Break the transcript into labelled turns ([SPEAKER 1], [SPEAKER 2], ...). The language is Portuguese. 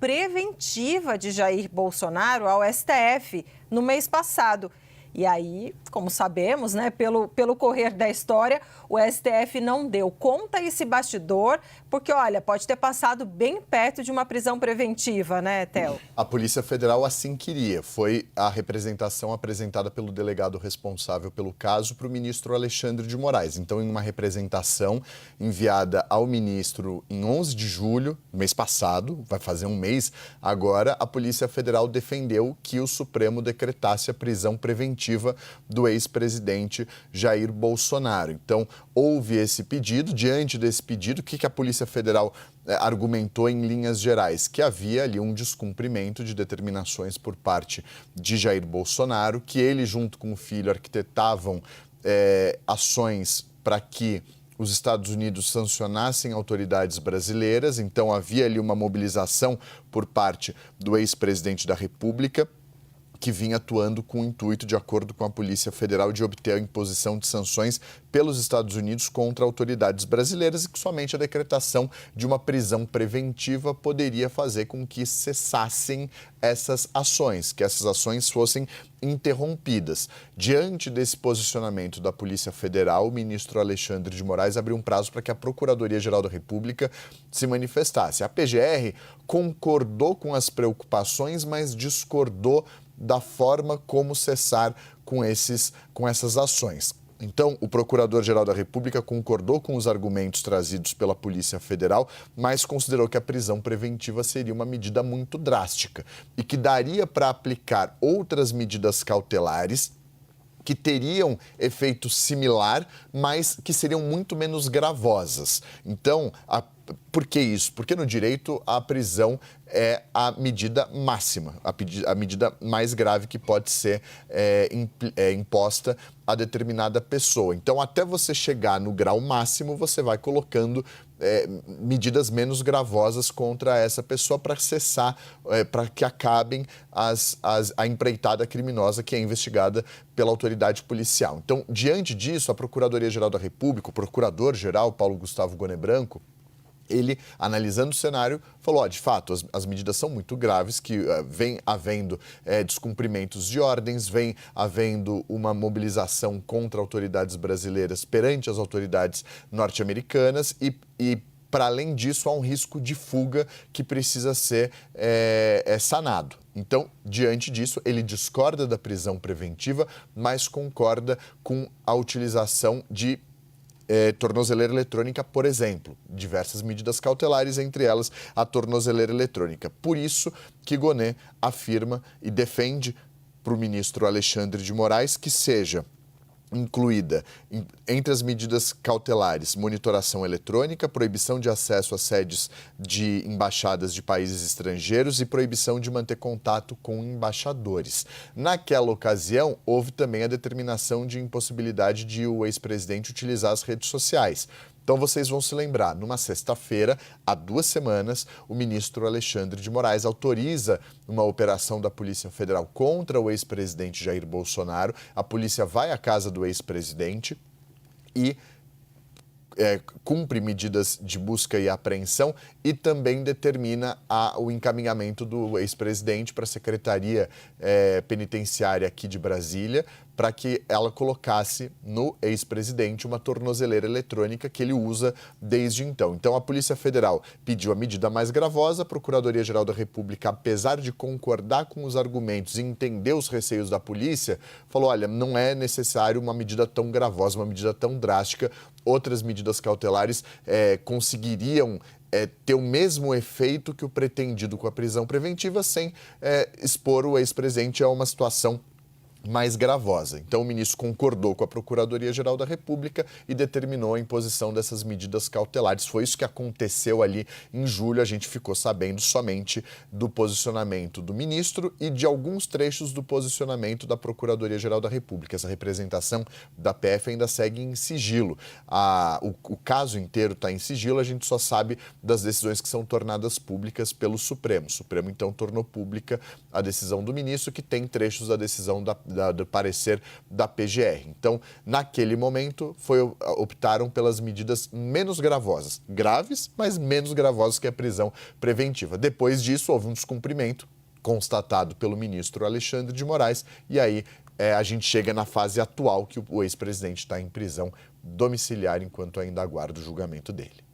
[SPEAKER 1] preventiva de Jair Bolsonaro ao STF no mês passado. E aí, como sabemos, né, pelo correr da história, o STF não deu conta esse bastidor, porque, olha, pode ter passado bem perto de uma prisão preventiva, né, Theo?
[SPEAKER 2] A Polícia Federal assim queria. Foi a representação apresentada pelo delegado responsável pelo caso para o ministro Alexandre de Moraes. Então, em uma representação enviada ao ministro em 11 de julho, mês passado, vai fazer um mês agora, a Polícia Federal defendeu que o Supremo decretasse a prisão preventiva do ex-presidente Jair Bolsonaro. Então, houve esse pedido. Diante desse pedido, o que a Polícia Federal argumentou em linhas gerais? Que havia ali um descumprimento de determinações por parte de Jair Bolsonaro, que ele, junto com o filho, arquitetavam ações para que os Estados Unidos sancionassem autoridades brasileiras. Então, havia ali uma mobilização por parte do ex-presidente da República, que vinha atuando com o intuito, de acordo com a Polícia Federal, de obter a imposição de sanções pelos Estados Unidos contra autoridades brasileiras e que somente a decretação de uma prisão preventiva poderia fazer com que cessassem essas ações, que essas ações fossem interrompidas. Diante desse posicionamento da Polícia Federal, o ministro Alexandre de Moraes abriu um prazo para que a Procuradoria-Geral da República se manifestasse. A PGR concordou com as preocupações, mas discordou da forma como cessar com essas ações. Então, o Procurador-Geral da República concordou com os argumentos trazidos pela Polícia Federal, mas considerou que a prisão preventiva seria uma medida muito drástica e que daria para aplicar outras medidas cautelares que teriam efeito similar, mas que seriam muito menos gravosas. Então, por que isso? Porque no direito a prisão é a medida máxima, a medida mais grave que pode ser imposta a determinada pessoa. Então, até você chegar no grau máximo, você vai colocando medidas menos gravosas contra essa pessoa para cessar, para que acabem a empreitada criminosa que é investigada pela autoridade policial. Então, diante disso, a Procuradoria-Geral da República, o Procurador-Geral Paulo Gustavo Goné Branco, ele, analisando o cenário, falou, de fato, as medidas são muito graves, que vem havendo descumprimentos de ordens, vem havendo uma mobilização contra autoridades brasileiras perante as autoridades norte-americanas e para além disso, há um risco de fuga que precisa ser sanado. Então, diante disso, ele discorda da prisão preventiva, mas concorda com a utilização de tornozeleira eletrônica, por exemplo. Diversas medidas cautelares, entre elas a tornozeleira eletrônica. Por isso que Goné afirma e defende para o ministro Alexandre de Moraes que seja incluída entre as medidas cautelares monitoração eletrônica, proibição de acesso a sedes de embaixadas de países estrangeiros e proibição de manter contato com embaixadores. Naquela ocasião, houve também a determinação de impossibilidade de o ex-presidente utilizar as redes sociais. Então, vocês vão se lembrar, numa sexta-feira, há 2 semanas, o ministro Alexandre de Moraes autoriza uma operação da Polícia Federal contra o ex-presidente Jair Bolsonaro. A polícia vai à casa do ex-presidente e cumpre medidas de busca e apreensão e também determina o encaminhamento do ex-presidente para a Secretaria Penitenciária aqui de Brasília, para que ela colocasse no ex-presidente uma tornozeleira eletrônica que ele usa desde então. Então, a Polícia Federal pediu a medida mais gravosa, a Procuradoria-Geral da República, apesar de concordar com os argumentos e entender os receios da polícia, falou, olha, não é necessário uma medida tão gravosa, uma medida tão drástica. Outras medidas cautelares conseguiriam ter o mesmo efeito que o pretendido com a prisão preventiva sem expor o ex-presidente a uma situação mais gravosa. Então, o ministro concordou com a Procuradoria-Geral da República e determinou a imposição dessas medidas cautelares. Foi isso que aconteceu ali em julho. A gente ficou sabendo somente do posicionamento do ministro e de alguns trechos do posicionamento da Procuradoria-Geral da República. Essa representação da PF ainda segue em sigilo. O caso inteiro está em sigilo, a gente só sabe das decisões que são tornadas públicas pelo Supremo. O Supremo, então, tornou pública a decisão do ministro, que tem trechos da decisão da do parecer da PGR. Então, naquele momento, optaram pelas medidas menos gravosas. Graves, mas menos gravosas que a prisão preventiva. Depois disso, houve um descumprimento constatado pelo ministro Alexandre de Moraes, e aí a gente chega na fase atual que o ex-presidente está em prisão domiciliar enquanto ainda aguarda o julgamento dele.